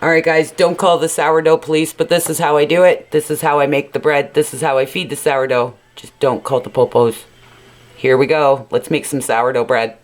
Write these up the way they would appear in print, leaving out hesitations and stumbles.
Alright guys, don't call the sourdough police, but this is how I do it. This is how I make the bread. This is how I feed the sourdough. Just don't call the popos. Here we go. Let's make some sourdough bread.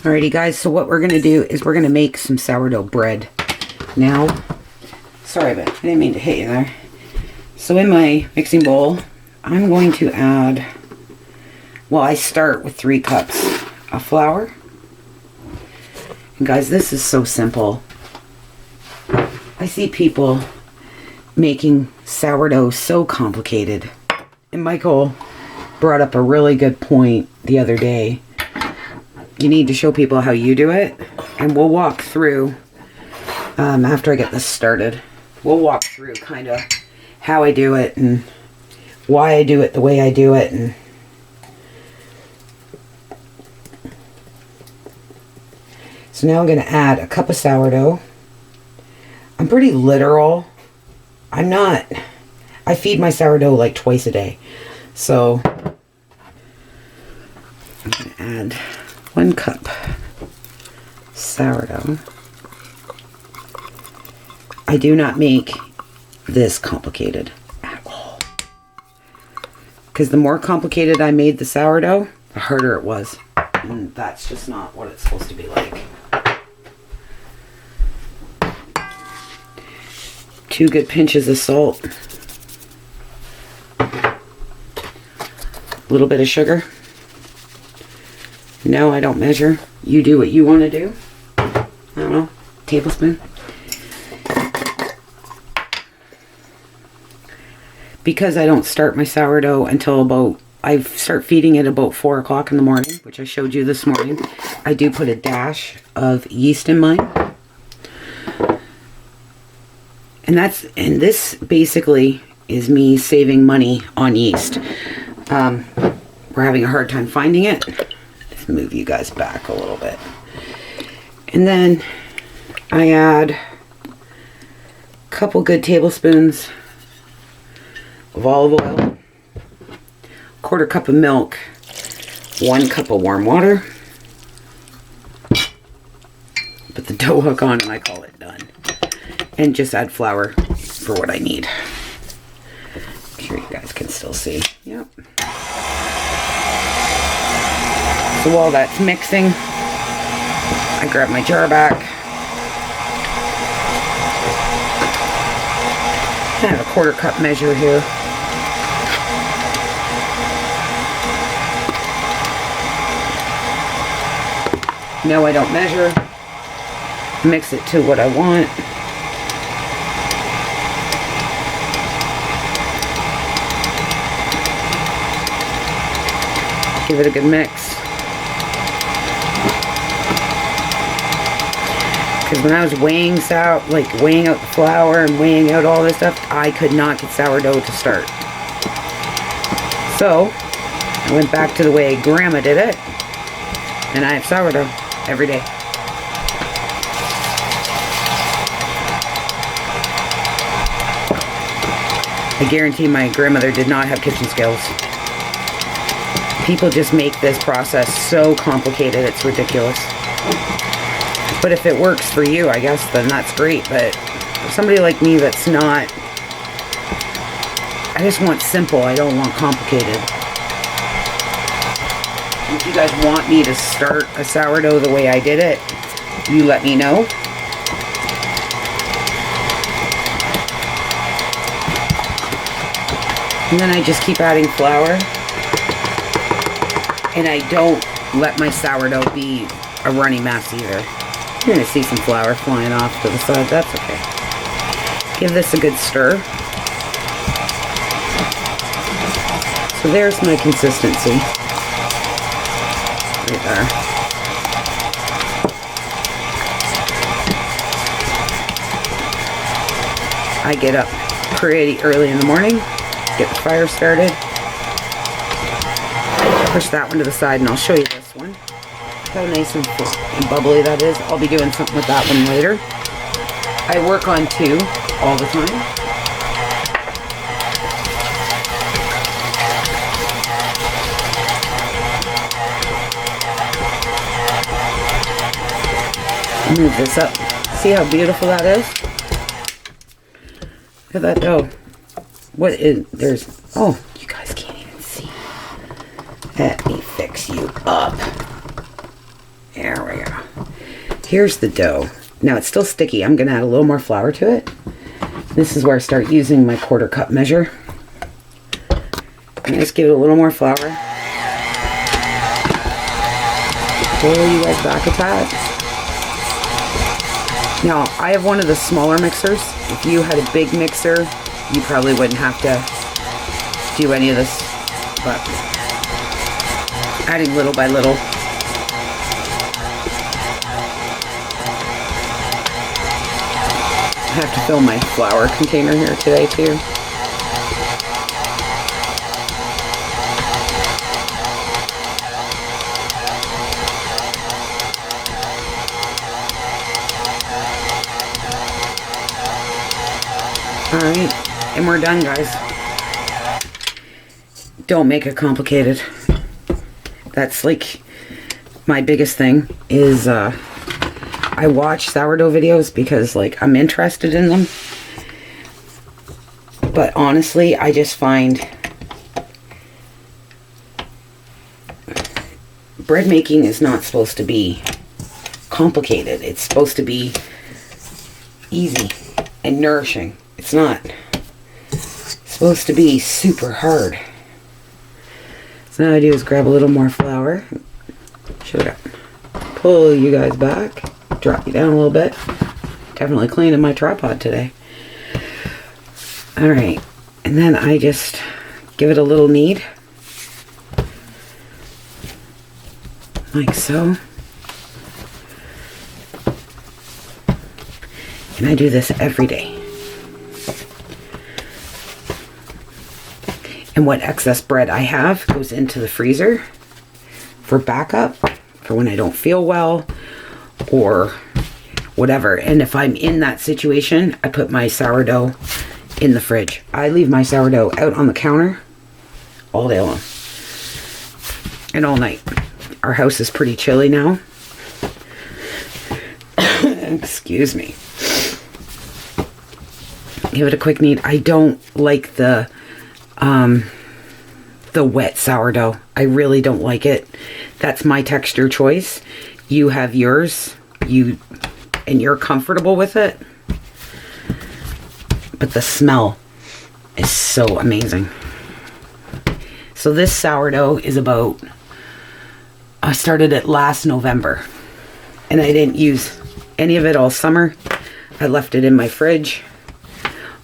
Alrighty guys, so what we're going to do is we're going to make some sourdough bread. Now, sorry, but I didn't mean to hit you there. So in my mixing bowl, I'm going to add, well, I start with 3 cups of flour. And guys, this is so simple. I see people making sourdough so complicated. And Michael brought up a really good point the other day. You need to show people how you do it, and we'll walk through after I get this started. We'll walk through kind of how I do it and why I do it the way I do it. And so now I'm going to add a cup of sourdough. I'm pretty literal. I feed my sourdough like twice a day. So add 1 cup sourdough. I do not make this complicated at all. Because the more complicated I made the sourdough, the harder it was. And that's just not what it's supposed to be like. 2 good pinches of salt. A little bit of sugar. No, I don't measure. You do what you want to do. I don't know. Tablespoon. Because I don't start my sourdough until I start feeding it about 4 o'clock in the morning, which I showed you this morning. I do put a dash of yeast in mine. And this basically is me saving money on yeast. We're having a hard time finding it. Let's move you guys back a little bit. And then I add a couple good tablespoons of olive oil, 1/4 cup of milk, 1 cup of warm water. Put the dough hook on and I call it done. And just add flour for what I need. I'm sure you guys can still see. Yep. So while that's mixing, I grab my jar back. I have a 1/4 cup measure here. No, I don't measure. Mix it to what I want. Give it a good mix. Because when I was weighing out the flour and weighing out all this stuff, I could not get sourdough to start. So I went back to the way Grandma did it, and I have sourdough every day. I guarantee my grandmother did not have kitchen skills. People just make this process so complicated, it's ridiculous. But if it works for you, I guess, then that's great. But for somebody like me that's not, I just want simple, I don't want complicated. If you guys want me to start a sourdough the way I did it, you let me know. And then I just keep adding flour. And I don't let my sourdough be a runny mess either. You're going to see some flour flying off to the side. That's okay. Give this a good stir. So there's my consistency. Right there. I get up pretty early in the morning. Get the fire started. Push that one to the side and I'll show you this one. How nice and bubbly that is. I'll be doing something with that one later. I work on 2 all the time. Move this up. See how beautiful that is? Look at that dough. Oh, you guys can't even see. Let me fix you up. There we go. Here's the dough. Now it's still sticky. I'm going to add a little more flour to it. This is where I start using my 1/4 cup measure. And just give it a little more flour. Pull you guys back a tad. Now, I have one of the smaller mixers. If you had a big mixer, you probably wouldn't have to do any of this. But adding little by little. I have to fill my flour container here today too. Alright, and we're done, guys. Don't make it complicated. That's like, my biggest thing is I watch sourdough videos because like I'm interested in them. But honestly, I just find bread making is not supposed to be complicated. It's supposed to be easy and nourishing. It's not supposed to be super hard. So now I do is grab a little more flour. Sugar. Pull you guys back. Drop you down a little bit. Definitely cleaning my tripod today. Alright. And then I just give it a little knead. Like so. And I do this every day. And what excess bread I have goes into the freezer for backup, for when I don't feel well or whatever. And if I'm in that situation, I put my sourdough in the fridge. I leave my sourdough out on the counter all day long and all night. Our house is pretty chilly now. Excuse me. Give it a quick knead. I don't like the wet sourdough. I really don't like it. That's my texture choice. You have yours. And you're comfortable with it. But the smell is so amazing. So this sourdough is about, I started it last November. And I didn't use any of it all summer. I left it in my fridge.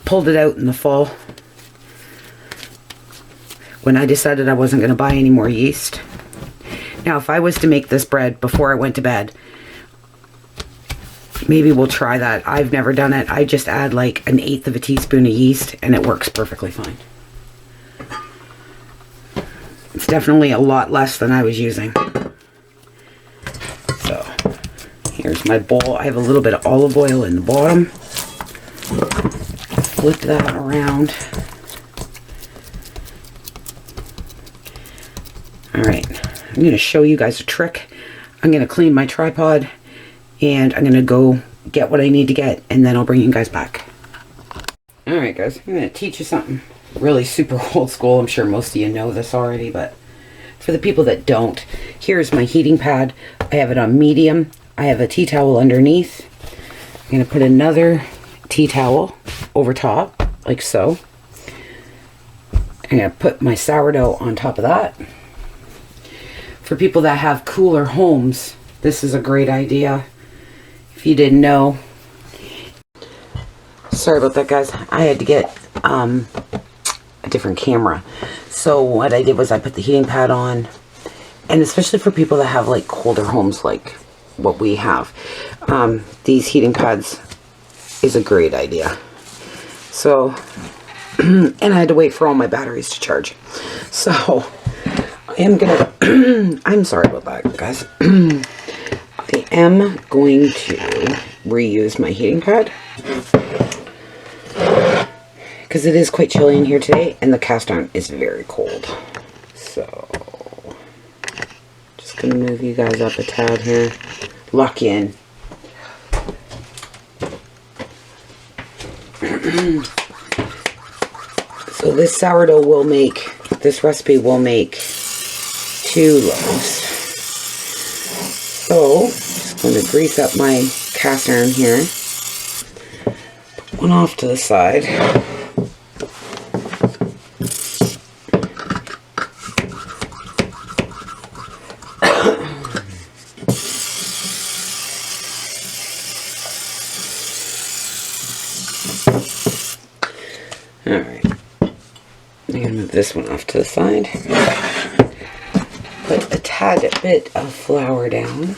Pulled it out in the fall. When I decided I wasn't going to buy any more yeast. Now, if I was to make this bread before I went to bed, maybe we'll try that. I've never done it. I just add like 1/8 of a teaspoon of yeast and it works perfectly fine. It's definitely a lot less than I was using. So, here's my bowl. I have a little bit of olive oil in the bottom. Flip that around. Alright, I'm going to show you guys a trick. I'm going to clean my tripod and I'm going to go get what I need to get and then I'll bring you guys back. Alright guys, I'm going to teach you something really super old school. I'm sure most of you know this already, but for the people that don't, here's my heating pad. I have it on medium. I have a tea towel underneath. I'm going to put another tea towel over top, like so. I'm going to put my sourdough on top of that. For people that have cooler homes, this is a great idea. If you didn't know. Sorry about that, guys. I had to get a different camera. So what I did was I put the heating pad on. And especially for people that have like colder homes like what we have. These heating pads is a great idea. So, and I had to wait for all my batteries to charge. So, I am gonna, I'm sorry about that, guys. I am going to reuse my heating pad. Because it is quite chilly in here today, and the cast iron is very cold. So, just gonna move you guys up a tad here. Lock you in. So this sourdough will make, this recipe will make 2 loaves. So, just going to grease up my cast iron here. Put one off to the side. Alright. I'm going to move this one off to the side. Put a tad bit of flour down.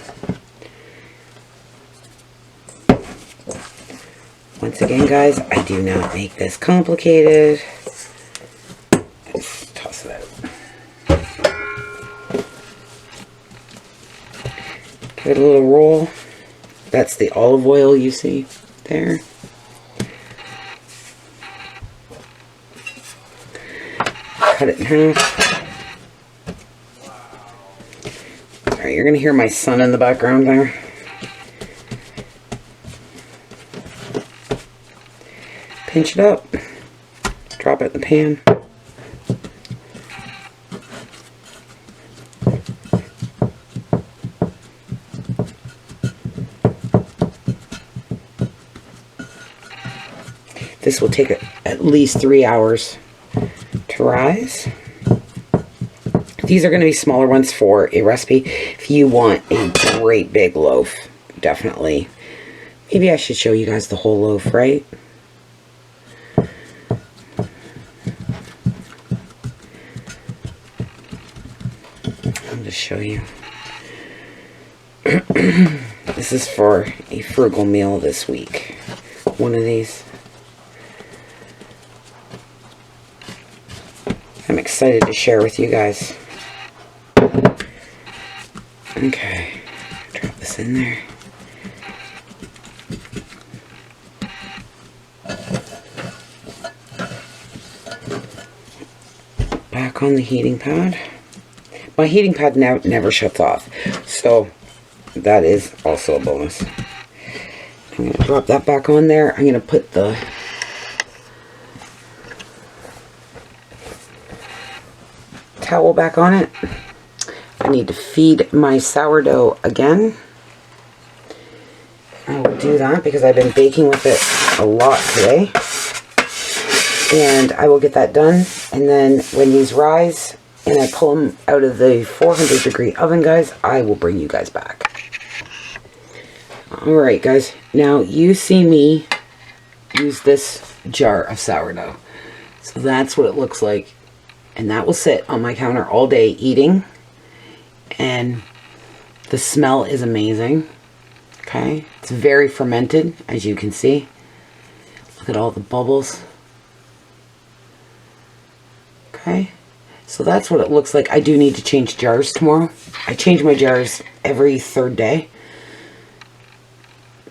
Once again, guys, I do not make this complicated. Let's toss it out. Give it a little roll. That's the olive oil you see there. Cut it in half. Alright, you're going to hear my son in the background there. Pinch it up. Drop it in the pan. This will take at least 3 hours to rise. These are going to be smaller ones for a recipe. If you want a great big loaf, definitely. Maybe I should show you guys the whole loaf, right? I'll just show you. This is for a frugal meal this week. One of these. I'm excited to share with you guys. Okay, drop this in there. Back on the heating pad. My heating pad never shuts off, so that is also a bonus. I'm going to drop that back on there. I'm going to put the towel back on it. I need to feed my sourdough again. I will do that because I've been baking with it a lot today. And I will get that done. And then when these rise and I pull them out of the 400-degree oven, guys, I will bring you guys back. Alright, guys. Now, you see me use this jar of sourdough. So that's what it looks like. And that will sit on my counter all day eating. And the smell is amazing. Okay. It's very fermented, as you can see. Look at all the bubbles. Okay. So that's what it looks like. I do need to change jars tomorrow. I change my jars every 3rd day.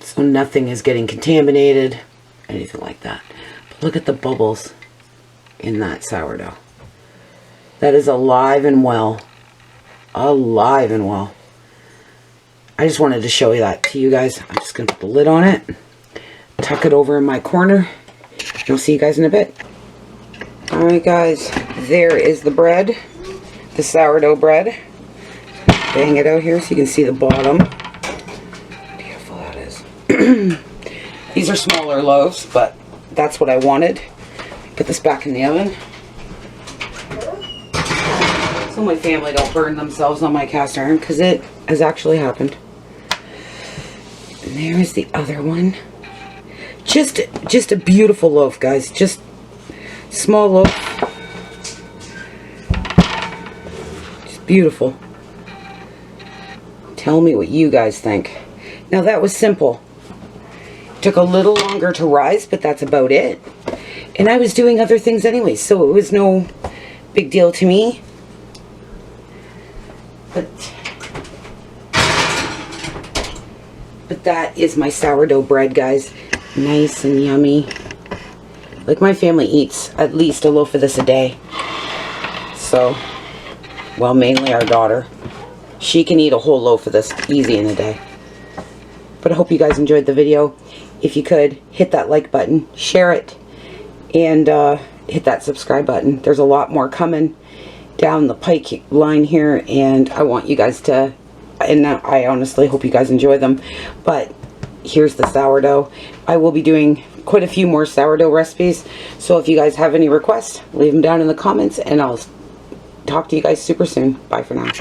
So nothing is getting contaminated. Anything like that. But look at the bubbles in that sourdough. That is alive and well. Alive and well. I just wanted to show you that to you guys. I'm just going to put the lid on it. Tuck it over in my corner. And I'll see you guys in a bit. Alright guys. There is the bread. The sourdough bread. Bang it out here so you can see the bottom. How beautiful that is. These are smaller loaves, but that's what I wanted. Put this back in the oven. So my family don't burn themselves on my cast iron, because it has actually happened. And there is the other one. Just a beautiful loaf, guys. Just small loaf. Just beautiful. Tell me what you guys think. Now that was simple. It took a little longer to rise, but that's about it. And I was doing other things anyway, so it was no big deal to me. But that is my sourdough bread, guys. Nice and yummy. Like, my family eats at least a loaf of this a day. So, well, mainly our daughter. She can eat a whole loaf of this easy in a day. But I hope you guys enjoyed the video. If you could, hit that like button, share it, and hit that subscribe button. There's a lot more coming down the pike line here, and I want you guys to, and I honestly hope you guys enjoy them. But here's the sourdough. I will be doing quite a few more sourdough recipes, so if you guys have any requests, leave them down in the comments, and I'll talk to you guys super soon. Bye for now.